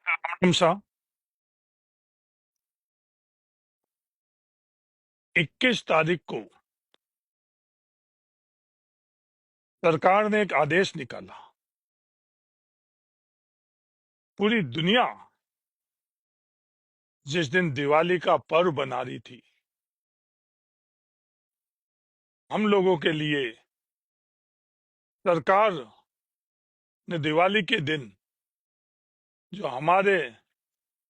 साहब 21 तारीख को सरकार ने एक आदेश निकाला। पूरी दुनिया जिस दिन दिवाली का पर्व बना रही थी, हम लोगों के लिए सरकार ने दिवाली के दिन जो हमारे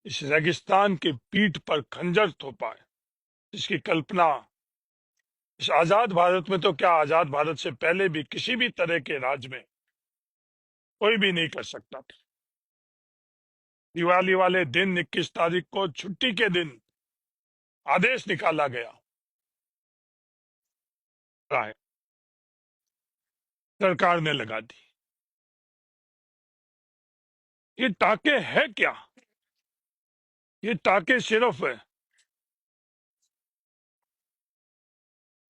इस रेगिस्तान की पीठ पर खंजर थोपा है, जिसकी कल्पना इस आजाद भारत में तो क्या, आजाद भारत से पहले भी किसी भी तरह के राज्य में कोई भी नहीं कर सकता था। दिवाली वाले दिन 21 तारीख को छुट्टी के दिन आदेश निकाला गया है, सरकार ने लगा दी। ये टाके है क्या? ये टाके सिर्फ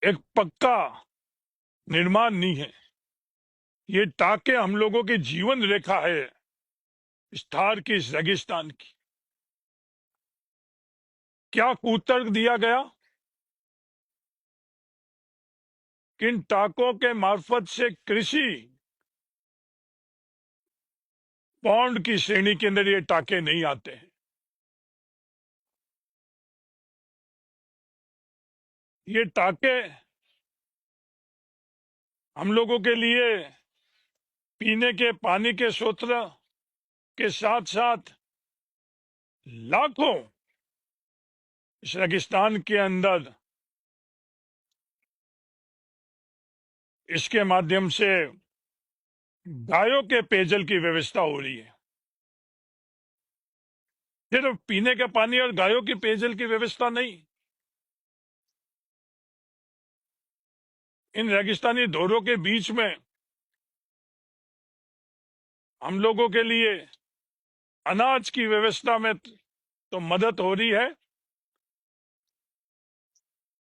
एक पक्का निर्माण नहीं है, ये टाके हम लोगों की जीवन रेखा है, इस थार की, इस रेगिस्तान की। क्या कुतर्क दिया गया? किन टाकों के मार्फत से कृषि पौंड की श्रेणी के अंदर ये टाके नहीं आते हैं। ये टाके हम लोगों के लिए पीने के पानी के स्रोत के साथ साथ लाखों इस रेगिस्तान के अंदर इसके माध्यम से गायों के पेयजल की व्यवस्था हो रही है। सिर्फ पीने के पानी और गायों की पेयजल की व्यवस्था नहीं, इन रेगिस्तानी दौरों के बीच में हम लोगों के लिए अनाज की व्यवस्था में तो मदद हो रही है,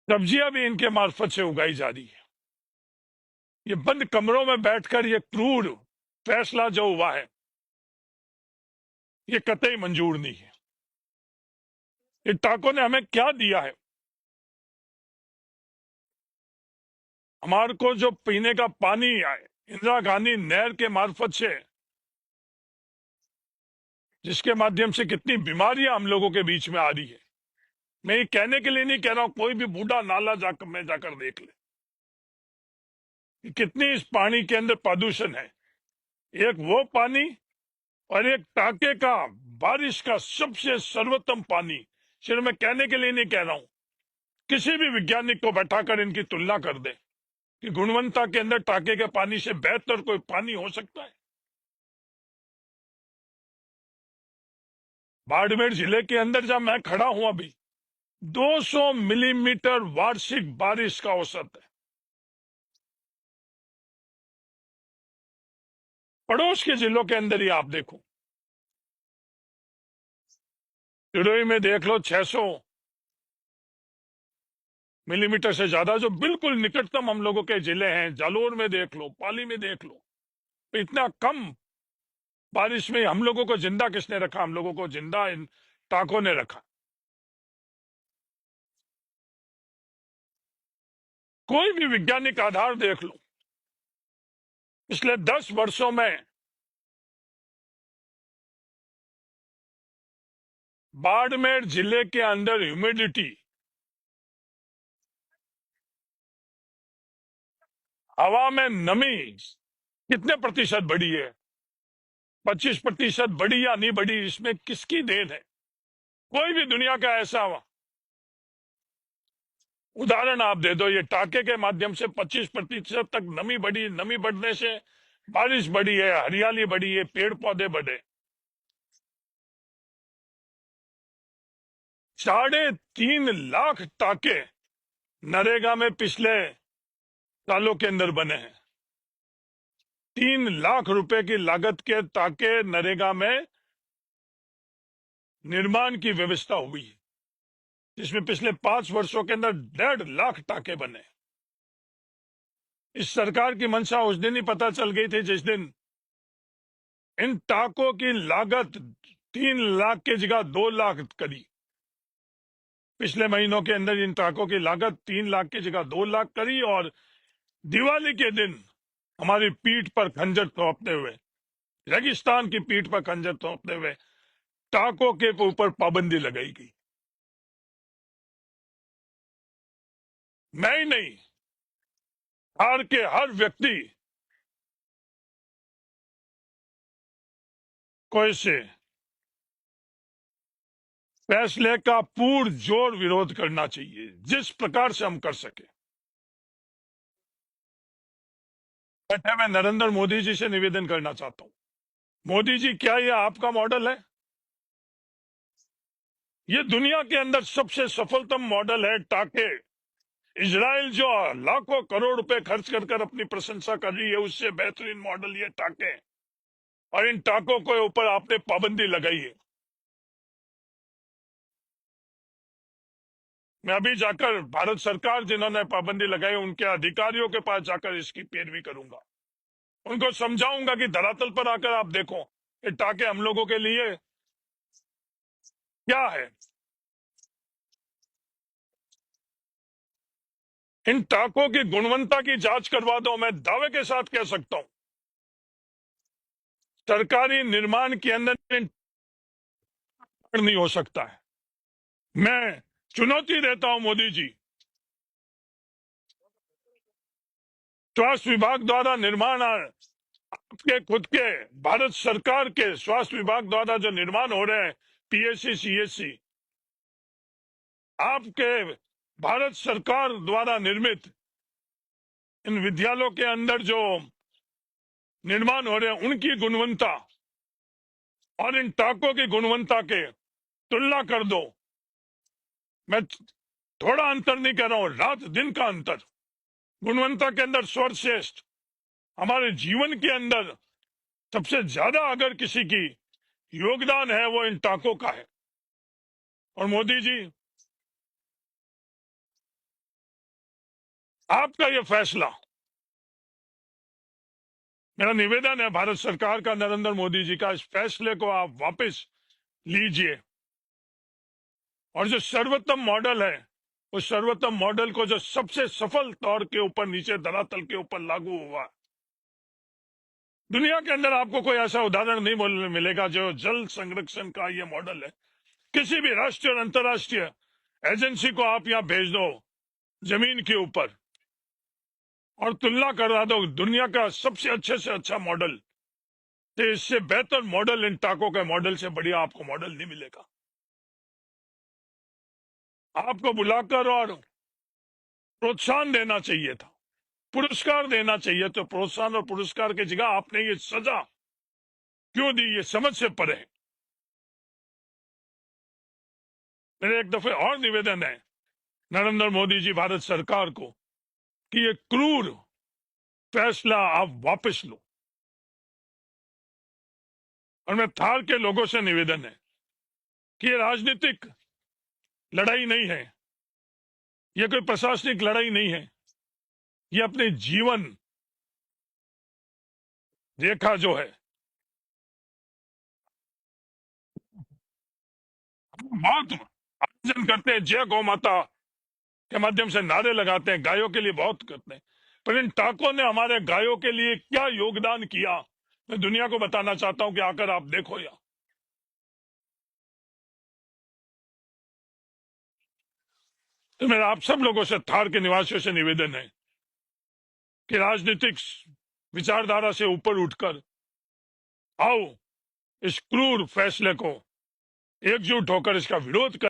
सब्जियां भी इनके मार्फत से उगाई जा रही है। ये बंद कमरों में बैठकर ये क्रूर फैसला जो हुआ है, ये कतई मंजूर नहीं है। ये टाकों ने हमें क्या दिया है? हमारे को जो पीने का पानी आए इंदिरा गांधी नहर के मार्फत से, जिसके माध्यम से कितनी बीमारियां हम लोगों के बीच में आ रही है। मैं ये कहने के लिए नहीं कह रहा हूं, कोई भी बूढ़ा नाला जाकर देख ले कि कितनी इस पानी के अंदर प्रदूषण है। एक वो पानी और एक टाके का, बारिश का सबसे सर्वोत्तम पानी। सिर्फ मैं कहने के लिए नहीं कह रहा हूं, किसी भी वैज्ञानिक को बैठाकर इनकी तुलना कर दे कि गुणवत्ता के अंदर टाके के पानी से बेहतर कोई पानी हो सकता है। बाड़मेर जिले के अंदर जब मैं खड़ा हूं अभी, 200 मिलीमीटर वार्षिक बारिश का औसत है। पड़ोस के जिलों के अंदर ही आप देखो, सिरोही में देख लो 600 मिलीमीटर से ज्यादा, जो बिल्कुल निकटतम हम लोगों के जिले हैं। जालोर में देख लो, पाली में देख लो, तो इतना कम बारिश में हम लोगों को जिंदा किसने रखा? हम लोगों को जिंदा इन टाकों ने रखा। कोई भी वैज्ञानिक आधार देख लो, पिछले 10 वर्षों में बाड़मेर जिले के अंदर ह्यूमिडिटी, हवा में नमी कितने प्रतिशत बढ़ी है? 25% बढ़ी या नहीं बढ़ी, इसमें किसकी देन है? कोई भी दुनिया का ऐसा उदाहरण आप दे दो। ये टाके के माध्यम से 25% तक नमी बढ़ी, नमी बढ़ने से बारिश बढ़ी है, हरियाली बढ़ी है, पेड़ पौधे बढ़े। 3.5 लाख टाके नरेगा में पिछले सालों के अंदर बने हैं। 3 लाख रुपए की लागत के टाके नरेगा में निर्माण की व्यवस्था हुई है, जिसमें पिछले 5 वर्षों के अंदर 1.5 लाख टाके बने। इस सरकार की मंशा उस दिन ही पता चल गई थी जिस दिन इन टाकों की लागत 3 लाख की जगह 2 लाख करी। पिछले महीनों के अंदर इन टाकों की लागत 3 लाख की जगह 2 लाख करी, और दिवाली के दिन हमारी पीठ पर खंजर थोपते हुए, रेगिस्तान की पीठ पर खंजर थोपते हुए टाकों के ऊपर पाबंदी लगाई गई। मैं ही नहीं, बिहार के हर व्यक्ति को इससे फैसले का पुरजोर विरोध करना चाहिए, जिस प्रकार से हम कर सके। बैठे मैं नरेंद्र मोदी जी से निवेदन करना चाहता हूं, मोदी जी, क्या ये आपका मॉडल है? ये दुनिया के अंदर सबसे सफलतम मॉडल है टाके। इजराइल जो लाखों करोड़ रुपए खर्च कर कर अपनी प्रशंसा कर रही है, उससे बेहतरीन मॉडल ये टाके, और इन टाकों के ऊपर आपने पाबंदी लगाई है। मैं अभी जाकर भारत सरकार जिन्होंने पाबंदी लगाई उनके अधिकारियों के पास जाकर इसकी पैरवी करूंगा, उनको समझाऊंगा कि धरातल पर आकर आप देखो ये टाके हम लोगों के लिए क्या है। इन टाकों की गुणवत्ता की जांच करवा दो, मैं दावे के साथ कह सकता हूं सरकारी निर्माण के अंदर नहीं हो सकता है। मैं चुनौती देता हूं मोदी जी, स्वास्थ्य विभाग द्वारा निर्माण, आपके खुद के भारत सरकार के स्वास्थ्य विभाग द्वारा जो निर्माण हो रहे हैं, पीएससी सीएससी, आपके भारत सरकार द्वारा निर्मित इन विद्यालयों के अंदर जो निर्माण हो रहे हैं, उनकी गुणवत्ता और इन टाकों की गुणवत्ता के तुलना कर दो। मैं थोड़ा अंतर नहीं कह रहा हूं, रात दिन का अंतर, गुणवत्ता के अंदर सर्वश्रेष्ठ। हमारे जीवन के अंदर सबसे ज्यादा अगर किसी की योगदान है वो इन टाकों का है। और मोदी जी, आपका ये फैसला, मेरा निवेदन है भारत सरकार का, नरेंद्र मोदी जी का, इस फैसले को आप वापस लीजिए, और जो सर्वोत्तम मॉडल है उस सर्वोत्तम मॉडल को जो सबसे सफल तौर के ऊपर नीचे धरातल के ऊपर लागू हुआ, दुनिया के अंदर आपको कोई ऐसा उदाहरण नहीं मिलेगा जो जल संरक्षण का ये मॉडल है। किसी भी राष्ट्रीय और अंतर्राष्ट्रीय एजेंसी को आप यहां भेज दो जमीन के ऊपर और तुलना करा दो दुनिया का सबसे अच्छे से अच्छा मॉडल, तो इससे बेहतर मॉडल इन टाकों के मॉडल से बढ़िया आपको मॉडल नहीं मिलेगा। आपको बुलाकर और प्रोत्साहन देना चाहिए था, पुरस्कार देना चाहिए, तो प्रोत्साहन और पुरस्कार की जगह आपने ये सजा क्यों दी, ये समझ से परे है। मेरे एक दफे और निवेदन है नरेंद्र मोदी जी, भारत सरकार को, कि ये क्रूर फैसला आप वापस लो। और मैं थार के लोगों से निवेदन है कि ये राजनीतिक लड़ाई नहीं है, ये कोई प्रशासनिक लड़ाई नहीं है, ये अपने जीवन रेखा जो है, बहुत आयोजन करते हैं, जय गौ माता के माध्यम से नारे लगाते हैं, गायों के लिए बहुत करते हैं, पर इन टाकों ने हमारे गायों के लिए क्या योगदान किया, मैं दुनिया को बताना चाहता हूं कि आकर आप देखो। या तो मेरा आप सब लोगों से, थार के निवासियों से निवेदन है कि राजनीतिक विचारधारा से ऊपर उठकर आओ, इस क्रूर फैसले को एकजुट होकर इसका विरोध कर